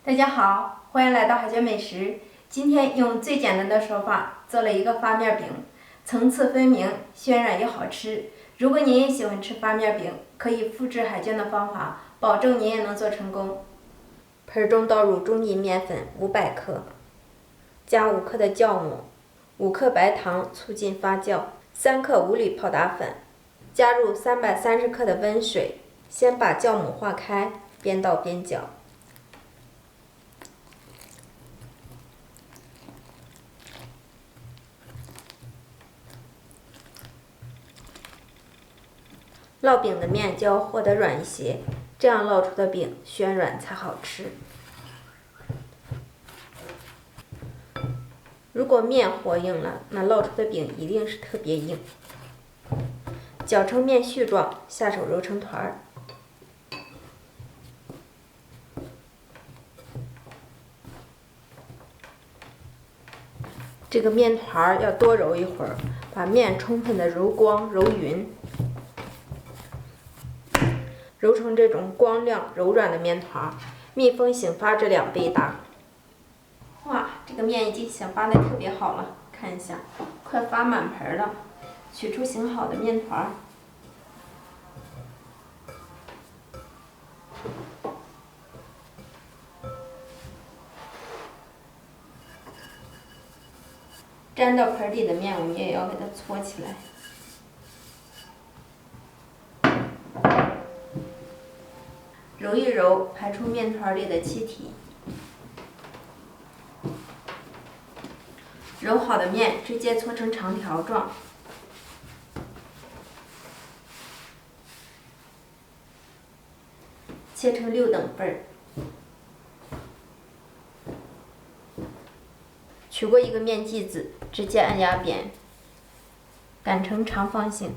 大家好，欢迎来到海鲜美食。今天用最简单的手法做了一个发面饼，层次分明，暄软又好吃。如果您也喜欢吃发面饼，可以复制海娟的方法，保证您也能做成功。盆中倒入中筋面粉500克，加5克的酵母，5克白糖促进发酵，3克无铝泡打粉，加入330克的温水，先把酵母化开，边倒边搅。烙饼的面就要和得软一些，这样烙出的饼暄软才好吃。如果面和硬了，那烙出的饼一定是特别硬。搅成面絮状，下手揉成团儿。这个面团儿要多揉一会儿，把面充分的揉光揉匀。揉成这种光亮柔软的面团，密封醒发至2倍大。哇，这个面已经醒发的特别好了，看一下，快发满盆了。取出醒好的面团，粘到盆里的面，我们也要给它搓起来。揉一揉，排出面团里的气体。揉好的面直接搓成长条状。切成6等份儿。取过一个面剂子，直接按压扁，擀成长方形。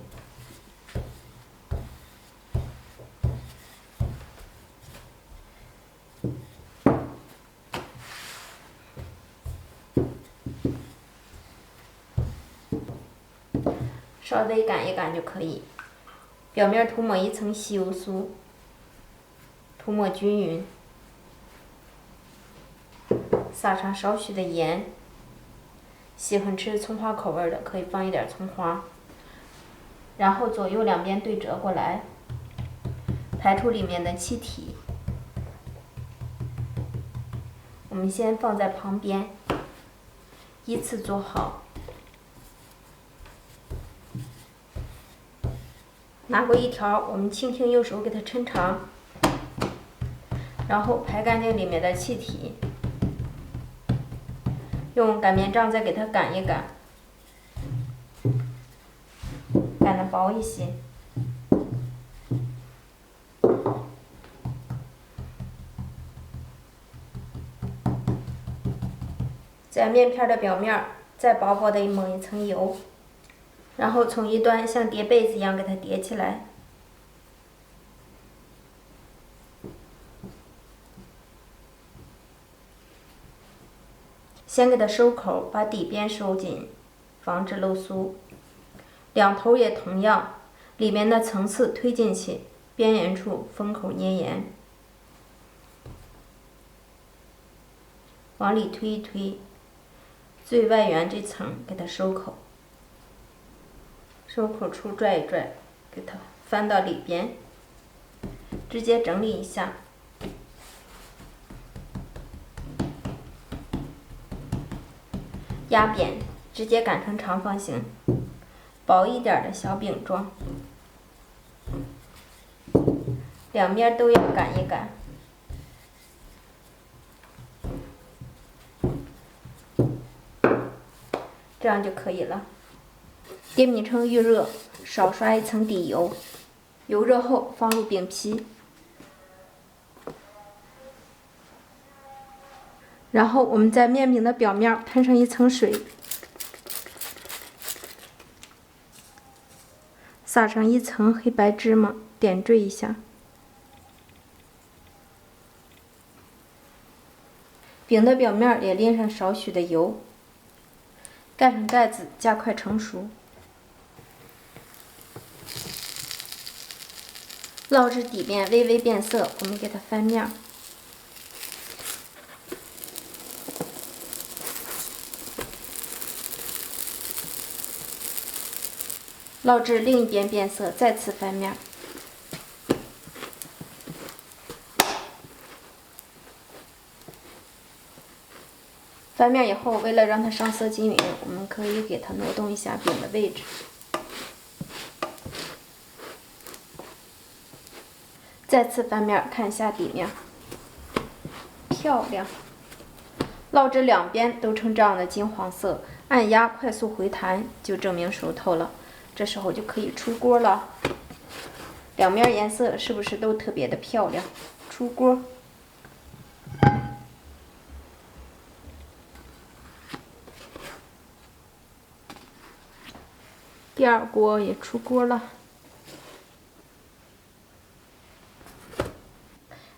稍微擀一擀就可以。表面涂抹一层吸油酥，涂抹均匀，撒上少许的盐。喜欢吃葱花口味的可以放一点葱花。然后左右两边对折过来，排出里面的气体。我们先放在旁边，依次做好。拿过一条，我们轻轻用手给它抻长，然后排干净里面的气体，用擀面杖再给它擀一擀，擀得薄一些。在面片的表面再薄薄的抹一层油。然后从一端像叠被子一样给它叠起来，先给它收口，把底边收紧，防止漏酥。两头也同样，里面的层次推进去，边缘处封口捏严，往里推一推，最外缘这层给它收口。收口处拽一拽，给它翻到里边，直接整理一下。压扁，直接擀成长方形，薄一点的小饼状。两面都要擀一擀。这样就可以了。电饼铛预热，少刷一层底油，油热后放入饼皮，然后我们在面饼的表面喷上一层水，撒上一层黑白芝麻，点缀一下。饼的表面也淋上少许的油，盖上盖子，加快成熟。烙至底边微微变色，我们给它翻面。烙至另一边变色，再次翻面。翻面以后，为了让它上色均匀，我们可以给它挪动一下饼的位置。再次翻面，看一下底面，漂亮。烙至两边都呈这样的金黄色，按压快速回弹，就证明熟透了。这时候就可以出锅了。两面颜色是不是都特别的漂亮？出锅。第二锅也出锅了。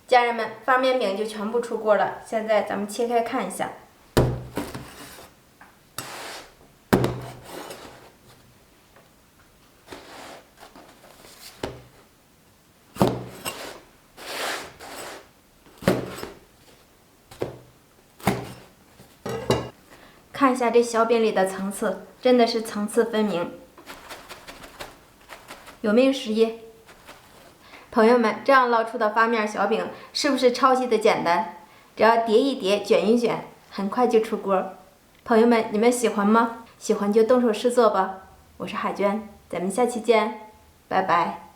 家人们，发面饼就全部出锅了。现在咱们切开看一下。看一下这小饼里的层次，真的是层次分明。有没有实意？朋友们，这样烙出的发面小饼是不是超级的简单？只要叠一叠，卷一卷，很快就出锅。朋友们，你们喜欢吗？喜欢就动手试做吧。我是海娟，咱们下期见，拜拜。